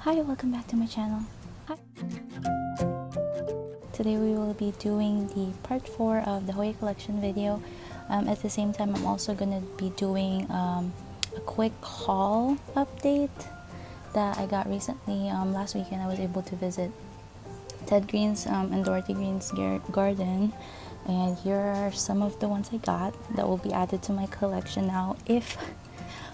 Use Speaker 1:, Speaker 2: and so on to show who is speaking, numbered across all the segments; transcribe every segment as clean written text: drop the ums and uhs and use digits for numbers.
Speaker 1: Hi, welcome back to my channel. Hi. Today we will be doing the part 4 of the Hoya Collection video. At the same time, I'm also going to be doing a quick haul update that I got recently. Last weekend I was able to visit Ted Green's and Dorothy Green's garden, and here are some of the ones I got that will be added to my collection now if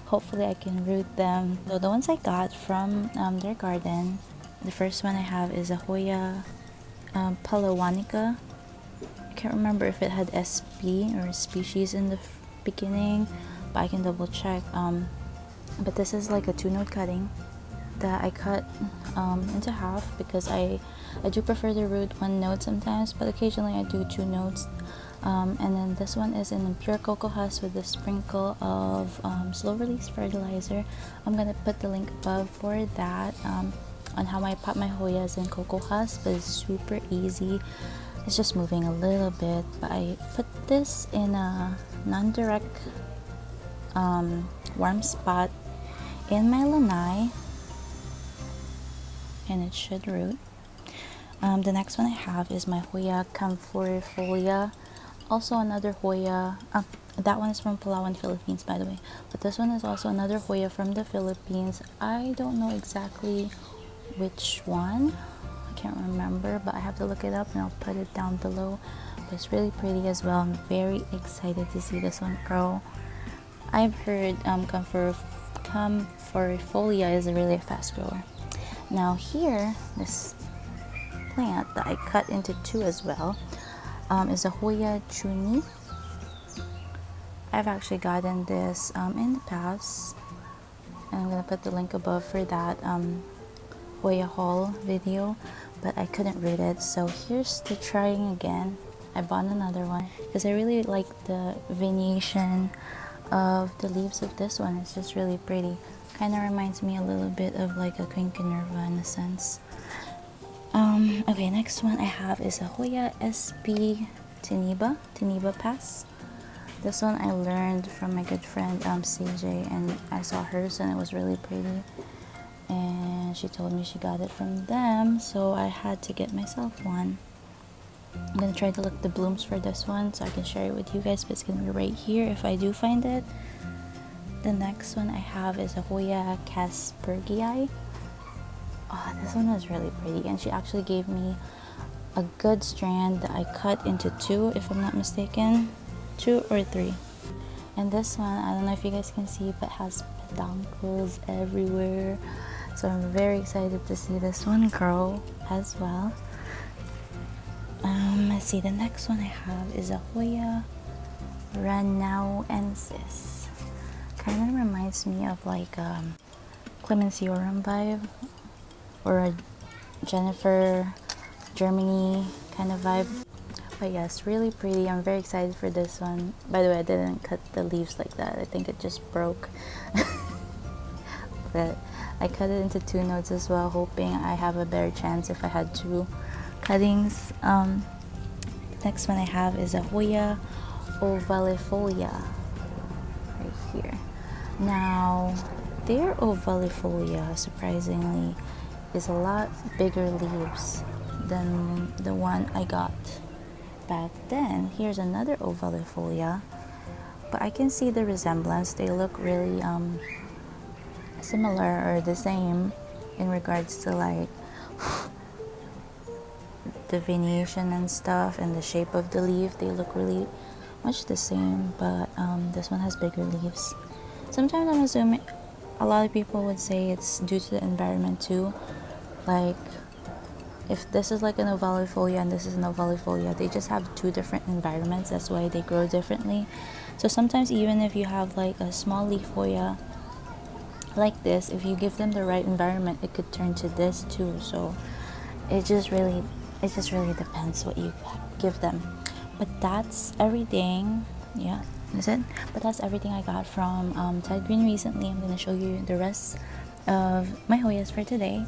Speaker 1: hopefully I can root them. So the ones I got from their garden, the first one I have is a Hoya Palawanika. I can't remember if it had SP or species in the beginning, but I can double check. But this is like a 2-note cutting that I cut into half because I do prefer to root 1 note sometimes, but occasionally I do 2 notes. And then this one is in pure cocoa husk with a sprinkle of slow release fertilizer. I'm gonna put the link above for that on how I pot my Hoyas in cocoa husk, but it's super easy. It's just moving a little bit, but I put this in a non-direct warm spot in my lanai, and it should root. The next one I have is my Hoya Microphylla. Also another Hoya, that one is from Palawan, Philippines, by the way. But this one is also another Hoya from the Philippines. I don't know exactly which one. I can't remember, but I have to look it up and I'll put it down below. But it's really pretty as well. I'm very excited to see this one grow. I've heard Microphylla is a really fast grower. Now here, this plant that I cut into 2 as well is a Hoya Genie. I've actually gotten this in the past, and I'm gonna put the link above for that Hoya haul video, but I couldn't root it, so here's the trying again. I bought another one because I really like the venation of the leaves of this one. It's just really pretty. Kind of reminds me a little bit of like a Quinquenerva in a sense. Okay, next one I have is a Hoya SP Taniba Pass. This one I learned from my good friend CJ, and I saw hers and it was really pretty, and she told me she got it from them, so I had to get myself one. I'm gonna try to look the blooms for this one so I can share it with you guys, but it's gonna be right here if I do find it. The next one I have is a Hoya Jasper. Oh, this one is really pretty, and she actually gave me a good strand that I cut into 2, if I'm not mistaken, 2 or 3. And this one, I don't know if you guys can see, but has peduncles everywhere, so I'm very excited to see this one grow as well. Let's see, the next one I have is a Hoya Ranauensis. Kind of reminds me of like Clemenciorum vibe, or a Jennifer Germany kind of vibe. But yes, really pretty. I'm very excited for this one. By the way, I didn't cut the leaves like that. I think it just broke. But I cut it into 2 notes as well, hoping I have a better chance if I had 2 cuttings. Next one I have is a Hoya Ovalifolia right here. Now, their Ovalifolia, surprisingly, is a lot bigger leaves than the one I got back then. Here's another Ovalifolia, but I can see the resemblance. They look really similar or the same in regards to like the venation and stuff and the shape of the leaf. They look really much the same, but this one has bigger leaves. Sometimes I'm assuming a lot of people would say it's due to the environment too. Like if this is like an Ovalifolia and this is an Ovalifolia, they just have 2 different environments. That's why they grow differently. So sometimes even if you have like a small leaf Hoya like this, if you give them the right environment, it could turn to this too. So it just really depends what you give them. But that's everything. Yeah, that's it. But that's everything I got from Ted Green recently. I'm going to show you the rest of my Hoyas for today.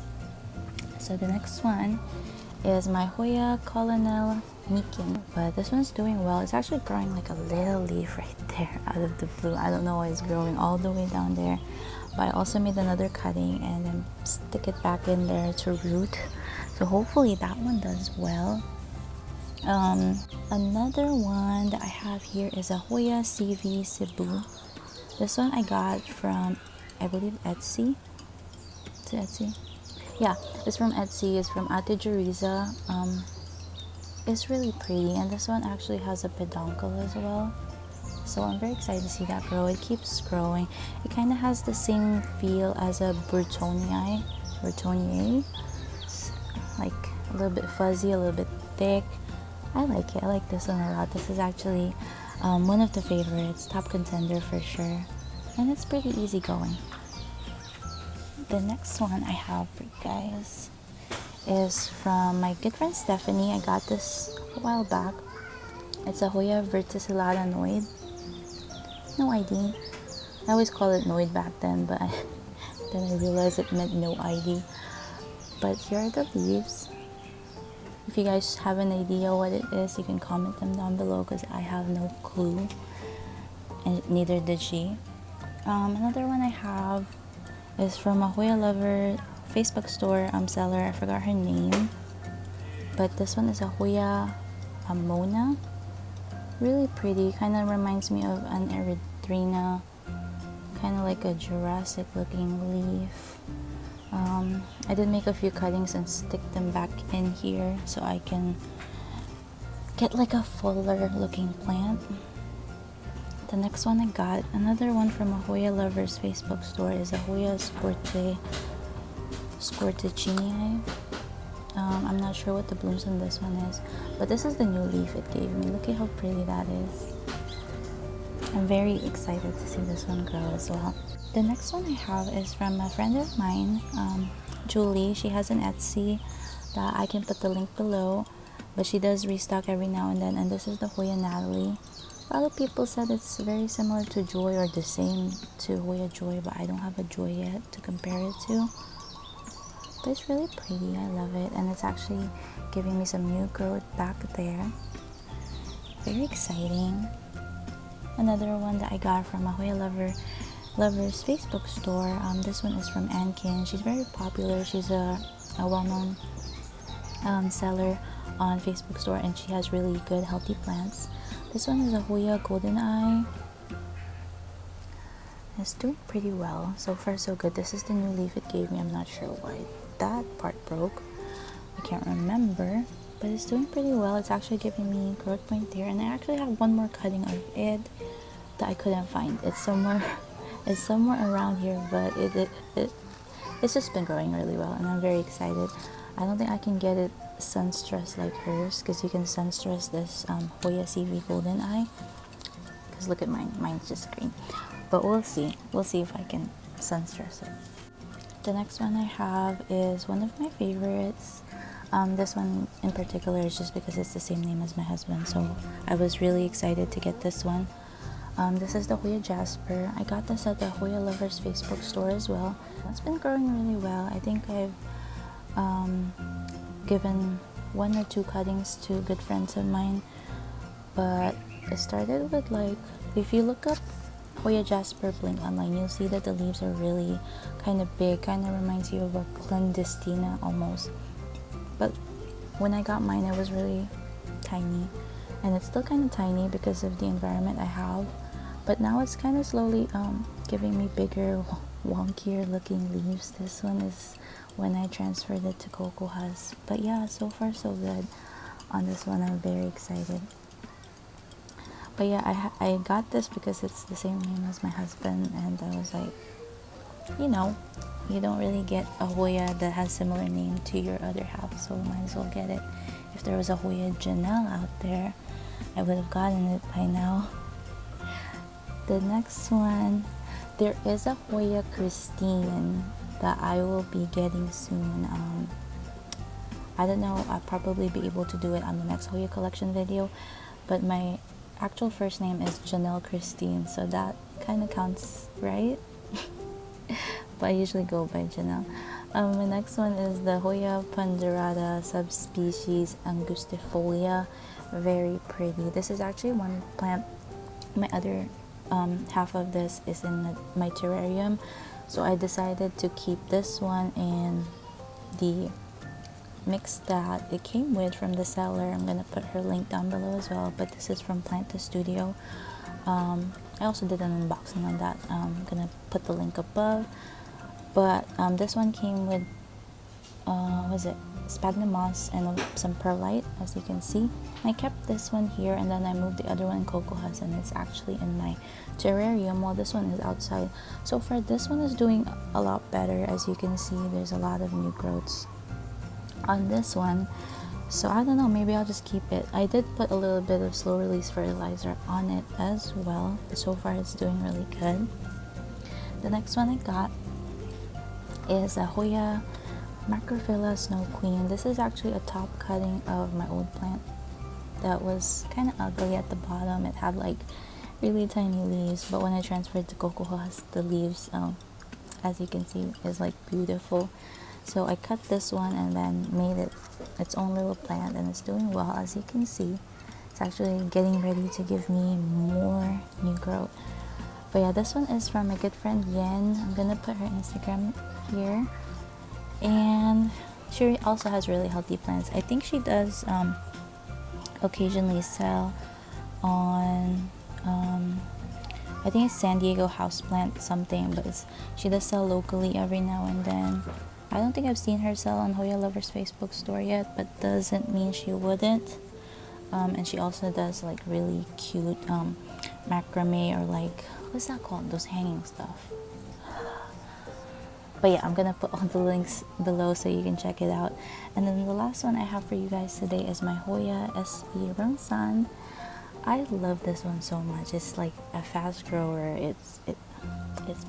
Speaker 1: So the next one is my Hoya Colonel Nikki, but this one's doing well. It's actually growing like a little leaf right there out of the blue. I don't know why it's growing all the way down there, But I also made another cutting and then stick it back in there to root. So hopefully that one does well. Another one that I have here is a Hoya CVCEBU. This one I got from, I believe, Etsy. Is it Etsy? Yeah, it's from Etsy. It's from Ate Jeriza. It's really pretty, and this one actually has a peduncle as well. So I'm very excited to see that grow. It keeps growing. It kind of has the same feel as a Burtoniae. It's like a little bit fuzzy, a little bit thick. I like it. I like this one a lot. This is actually one of the favorites, top contender for sure. And it's pretty easy going. The next one I have for you guys is from my good friend Stephanie. I got this a while back. It's a Hoya Verticilad Noid. No ID. I always called it Noid back then, but then I realized it meant no ID. But here are the leaves. If you guys have an idea what it is, you can comment them down below because I have no clue, and neither did she. Another one I have is from a Hoya Lover Facebook store seller. I forgot her name, but this one is a Hoya Amona. Really pretty. Kind of reminds me of an erythrina, kind of like a Jurassic looking leaf. I did make a few cuttings and stick them back in here so I can get like a fuller looking plant. The next one I got, another one from a Hoya Lovers Facebook store, is a Hoya Genie. I'm not sure what the blooms on this one is, but this is the new leaf it gave me. Look at how pretty that is. I'm very excited to see this one grow as well. The next one I have is from a friend of mine, Julie. She has an Etsy that I can put the link below, but she does restock every now and then, and this is the Hoya Natalie. A lot of people said it's very similar to Joy or the same to Hoya Joy, but I don't have a Joy yet to compare it to. But it's really pretty. I love it, and it's actually giving me some new growth back there. Very exciting. Another one that I got from a Hoya Lovers Facebook store. This one is from Ankin. She's very popular. She's a well-known seller on Facebook store, and she has really good healthy plants. This one is a Hoya Golden Eye. It's doing pretty well. So far so good. This is the new leaf it gave me. I'm not sure why that part broke. I can't remember, but it's doing pretty well. It's actually giving me growth point there, and I actually have one more cutting of it that I couldn't find. It's somewhere around here, but it's just been growing really well, and I'm very excited. I don't think I can get it sun stressed like hers, because you can sun stress this Hoya CV Golden Eye, because look at mine's just green. But we'll see if I can sun stress it. The next one I have is one of my favorites. This one in particular is just because it's the same name as my husband, so I was really excited to get this one. This is the Hoya Jasper. I got this at the Hoya Lovers Facebook store as well. It's been growing really well. I think I've given 1 or 2 cuttings to good friends of mine, but it started with, like, if you look up Hoya Jasper Blink online, you'll see that the leaves are really kind of big, kind of reminds you of a clandestina almost. But when I got mine, it was really tiny, and it's still kind of tiny because of the environment I have. But now it's kind of slowly giving me bigger, wonkier looking leaves. This one is when I transferred it to Coco Hus. But yeah, so far so good on this one. I'm very excited. But yeah, I got this because it's the same name as my husband, and I was like, you know, you don't really get a Hoya that has similar name to your other half, so might as well get it. If there was a Hoya Janel out there, I would have gotten it by now. The next one, there is a Hoya Christine that I will be getting soon. I don't know, I'll probably be able to do it on the next Hoya Collection video, but my actual first name is Janel Christine, so that kind of counts, right? But I usually go by Janel. The next one is the Hoya Pandarada subspecies Angustifolia. Very pretty. This is actually one plant. My other half of this is in my terrarium, So I decided to keep this one in the mix that it came with from the seller. I'm gonna put her link down below as well, but this is from Plant to Studio. I also did an unboxing on that. I'm gonna put the link above. But this one came with was it sphagnum moss and some perlite, as you can see. I kept this one here, and then I moved the other one in cocoa husk, and it's actually in my terrarium while this one is outside. So far this one is doing a lot better. As you can see, there's a lot of new growths on this one. So I don't know, maybe I'll just keep it. I did put a little bit of slow release fertilizer on it as well. So far it's doing really good. The next one I got is a Hoya Microphylla Snow Queen. This is actually a top cutting of my old plant that was kind of ugly at the bottom. It had like really tiny leaves, but when I transferred to cocoa husk, the leaves, as you can see, is like beautiful. So I cut this one and then made it its own little plant, and it's doing well. As you can see, it's actually getting ready to give me more new growth. But yeah, this one is from my good friend Yen. I'm gonna put her Instagram here. And she also has really healthy plants. I think she does occasionally sell on I think it's San Diego houseplant something, but she does sell locally every now and then. I don't think I've seen her sell on Hoya Lovers Facebook store yet, but doesn't mean she wouldn't. And she also does like really cute macrame, or like, what's that called, those hanging stuff. But yeah, I'm gonna put all the links below so you can check it out. And then the last one I have for you guys today is my Hoya SV Rangsan. I love this one so much. It's like a fast grower. It's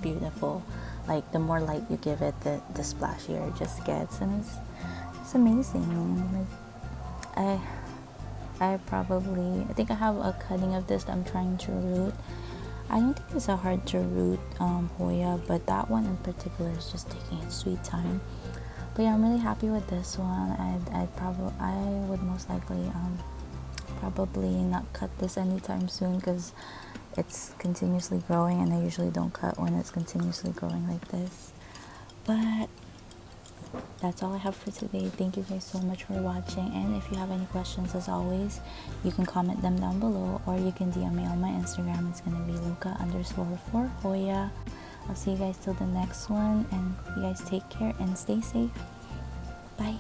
Speaker 1: beautiful. Like the more light you give it, the splashier it just gets, and it's amazing. Like, I think I have a cutting of this that I'm trying to root. I don't think it's a hard to root Hoya, but that one in particular is just taking its sweet time. But yeah, I'm really happy with this one. I would most likely probably not cut this anytime soon, because it's continuously growing, and I usually don't cut when it's continuously growing like this. But that's all I have for today. Thank you guys so much for watching, and if you have any questions, as always, you can comment them down below, or you can DM me on my Instagram. It's gonna be Luca_4Hoya. I'll see you guys till the next one, and you guys take care and stay safe. Bye.